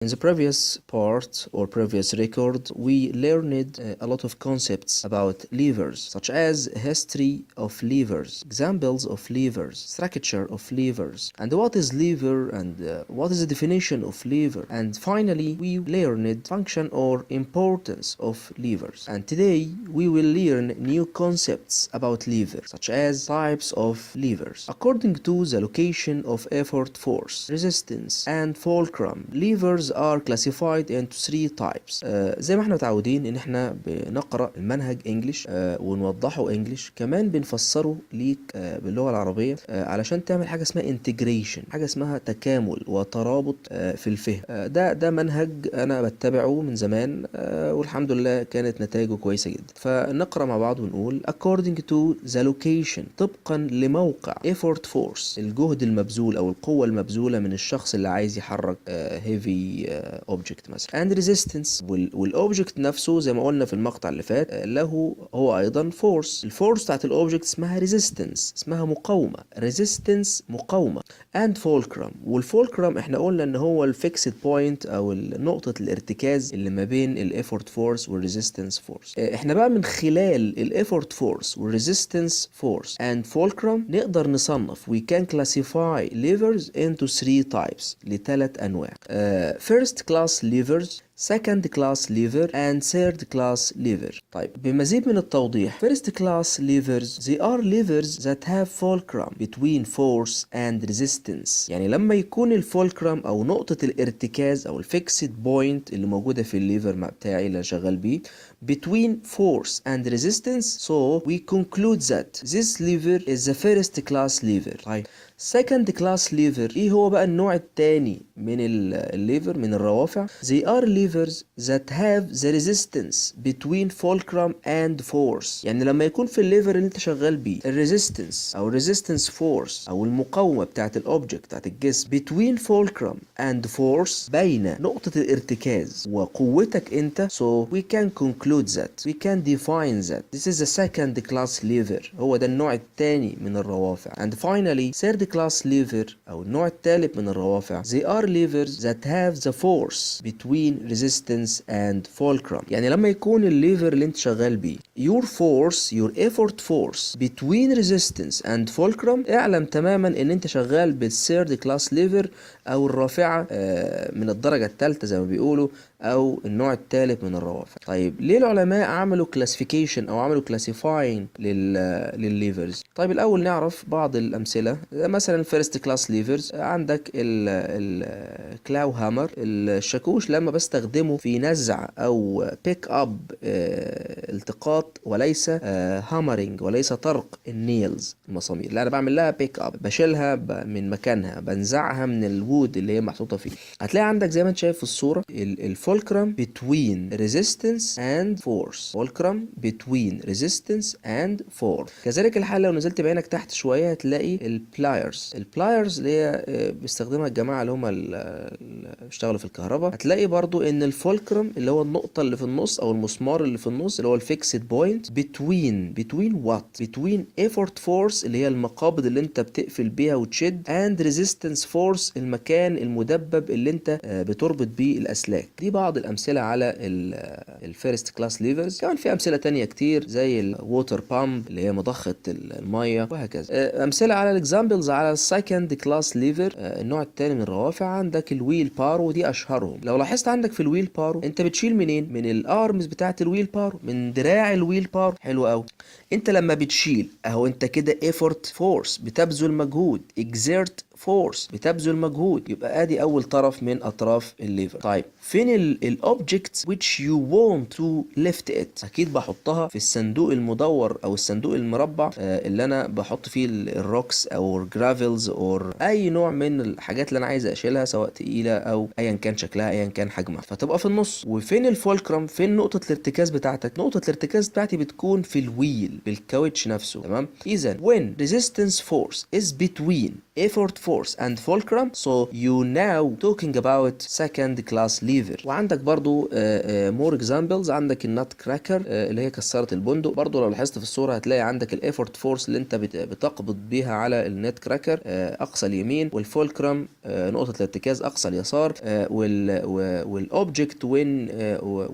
In the previous part or previous record, we learned a lot of concepts about levers, such as history of levers, examples of levers, structure of levers, and what is lever and what is the definition of lever. And finally, we learned function or importance of levers. And today, we will learn new concepts about levers, such as types of levers. According to the location of effort, force, resistance, and fulcrum, levers are classified into three types. زي ما احنا متعودين ان احنا بنقرأ المنهج انجليش ونوضحه انجليش، كمان بنفسره ليك باللغة العربية علشان تعمل حاجة اسمها انتجريشن، حاجة اسمها تكامل وترابط في الفهم. ده منهج انا بتبعه من زمان والحمد لله كانت نتائجه كويسة جدا. فنقرأ مع بعض ونقول according to the location، طبقا لموقع effort force، الجهد المبذول او القوة المبذولة من الشخص اللي عايز يحرك heavy object مثلا. and resistance، والاوبجكت نفسه زي ما قلنا في المقطع اللي فات له هو ايضا force. الفورس بتاعت الاوبجكت اسمها resistance، اسمها مقاومة، resistance مقاومة. and fulcrum، والفولكرم احنا قلنا ان هو الفيكسد بوينت او نقطة الارتكاز اللي ما بين الافورت فورس والريزيستنس فورس. احنا بقى من خلال الافورت فورس والريزيستنس فورس and fulcrum نقدر نصنف we can classify levers into three types، لثلاث انواع. first class levers، second class lever and third class lever. طيب بمزيد من التوضيح، first class levers they are levers that have fulcrum between force and resistance. يعني لما يكون الفولكرم او نقطة الارتكاز او الفيكسد بوينت اللي موجودة في الليفر بتاعي اللي شغال بيه between force and resistance, so we conclude that this lever is the first class lever. طيب second class lever ايه هو بقى النوع الثاني من الليفر من الروافع؟ they are levers that have the resistance between fulcrum and force. يعني لما يكون في الليفر اللي انت شغال بيه الريزيستنس او الريزيستنس فورس او المقاومه بتاعت الاوبجكت بتاعت الجسم between fulcrum and force، بين نقطه الارتكاز وقوتك انت، so we can conclude that we can define that this is a second class lever، هو ده النوع الثاني من الروافع. and finally third class lever او النوع الثالث من الروافع they are levers that have the force between resistance and fulcrum. يعني لما يكون الليفر اللي انت شغال بيه your force your effort force between resistance and fulcrum، اعلم تماما ان انت شغال بالثيرد كلاس ليفر او الرافعة من الدرجة الثالثة زي ما بيقولوا، او النوع الثالث من الروافع. طيب ليه العلماء عملوا كلاسيفيكيشن او عملوا كلاسيفاين للليفرز؟ طيب الاول نعرف بعض الامثله. مثلا الفيرست كلاس ليفرز عندك الكلاو هامر، الشاكوش لما بستخدمه في نزع او بيك اب التقاط وليس هامرنج وليس طرق النيلز المسامير، لا انا بعمل لها بيك اب، بشيلها من مكانها، بنزعها من الوود اللي هي محطوطه فيه. هتلاقي عندك زي ما انت شايف في الصوره الفولكرم between resistance and force، فولكرم between resistance and force. كذلك الحال لو نزلت بعينك تحت شويه هتلاقي البلايرز اللي هي بيستخدمها الجماعه اللي هم اللي بيشتغلوا في الكهرباء. هتلاقي برضو ان الفولكرم اللي هو النقطه اللي في النص او المسمار اللي في النص اللي هو الفيكسد بوينت between what between effort force اللي هي المقابض اللي انت بتقفل بيها وتشد and resistance force المكان المدبب اللي انت بتربط بيه الاسلاك. دي بعض الامثله على الفيرست كلاس ليفرز. كمان في امثله تانية كتير زي الووتر بامب اللي هي مضخه الميه وهكذا. امثله على الاكزامبلز على السكند كلاس ليفر النوع الثاني من الروافع. عندك الويل بارو، دي اشهرهم. لو لاحظت عندك في الويل بارو انت بتشيل منين؟ من الارمز بتاعه الويل بارو، من دراع الويل بارو. حلو قوي. انت لما بتشيل اهو انت كده effort فورس، بتبذل مجهود، exert فورس، بتبذل مجهود، يبقى ادي اول طرف من اطراف الليفر. طيب فين الاوبجكت which you want to lift it؟ اكيد بحطها في الصندوق المدور او الصندوق المربع اللي انا بحط فيه الروكس او جرافلز او اي نوع من الحاجات اللي انا عايز اشيلها سواء تقيله او ايا كان شكلها ايا كان حجمها، فتبقى في النص. وفين الفولكرم؟ فين نقطه الارتكاز بتاعتك؟ نقطه الارتكاز بتاعتي بتكون في الويل، بالكاوتش نفسه. تمام. اذا when resistance force is between effort force and fulcrum, so you now talking about second class lever. وعندك برضو more examples. عندك النات كراكر اللي هي كسرة البندق. برضو لو لاحظت في الصورة هتلاقي عندك الافورت فورس اللي انت بتقبض بيها على النت كراكر اقصى اليمين، والفولكرم نقطة الارتكاز اقصى اليسار، والاوبجكت when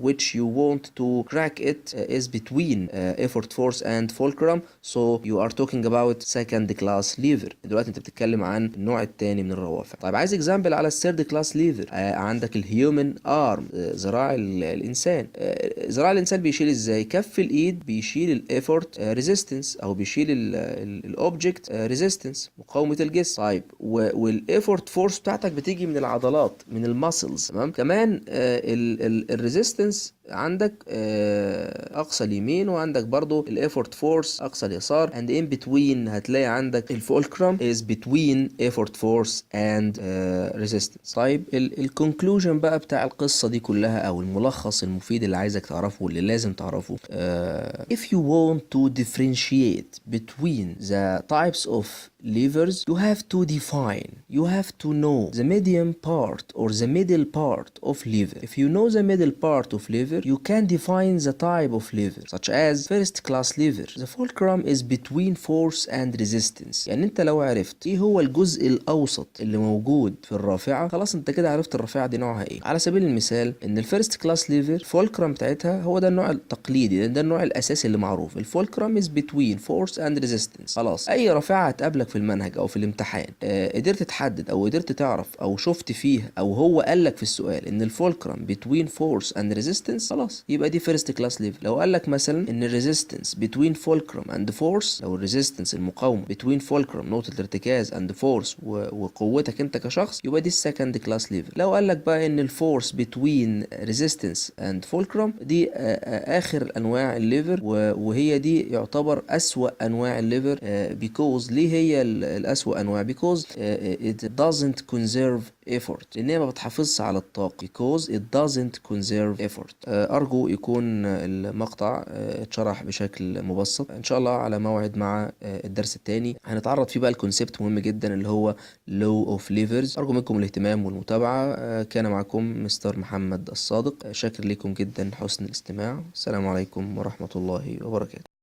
which you want to crack it is between effort force and fulcrum, so you are talking about second class lever. دلوقتي انت بتتكلم عن النوع الثاني من الروافع. طيب عايز اكزامبل على الثيرد كلاس ليفر. عندك الهيومن ارم، ذراع الانسان. ذراع الانسان بيشيل ازاي؟ كف الايد بيشيل الافورت ريزيستنس او بيشيل الاوبجكت ريزيستنس، مقاومه الجسم. طيب والافورت فورس بتاعتك بتيجي من العضلات، من الماسلز. تمام. كمان الريزيستنس عندك اقصى اليمين، وعندك برضو الافورت فورس اقصى اليسار، and in between هتلاقي عندك الفولكرم is between effort force and resistance. طيب الكونكلوجن بقى بتاع القصة دي كلها، او الملخص المفيد اللي عايزك تعرفه واللي لازم تعرفه. if you want to differentiate between the types of levers, you have to define, you have to know the medium part or the middle part of lever. If you know the middle part of lever, you can define the type of lever, such as first class lever. The fulcrum is between force and resistance. يعني انت لو عرفت ايه هو الجزء الاوسط اللي موجود في الرافعة، خلاص انت كده عرفت الرافعة دي نوعها ايه. على سبيل المثال ان الفيرست كلاس ليفر الفولكرم بتاعتها هو ده النوع التقليدي، ده النوع الاساسي اللي معروف. الفولكرم is between force and resistance. خلاص اي رافعة هتقابلك في المنهج او في الامتحان قدرت تحدد او قدرت تعرف او شفت فيه او هو قال لك في السؤال ان الفولكرم between force and resistance، خلاص يبقى دي فيرست كلاس ليفل. لو قال لك مثلا ان الريزيستنس between fulcrum and force، لو الريزيستنس المقاومه between fulcrum نقطه الارتكاز and force وقوتك انت كشخص، يبقى دي السكند كلاس ليفل. لو قال لك بقى ان الفورس between resistance and fulcrum دي اخر انواع الليفر، وهي دي يعتبر اسوأ انواع الليفر. because ليه هي الأسوأ أنواع؟ because it doesn't conserve effort، لأنها ما بتحافظش على الطاقة. because it doesn't conserve effort. أرجو يكون المقطع اتشرح بشكل مبسط. إن شاء الله على موعد مع الدرس الثاني هنتعرض فيه بقى الكونسيبت مهم جدا اللي هو law of levers. أرجو منكم الاهتمام والمتابعة. كان معكم مستر محمد الصادق، شاكر لكم جدا حسن الاستماع. السلام عليكم ورحمة الله وبركاته.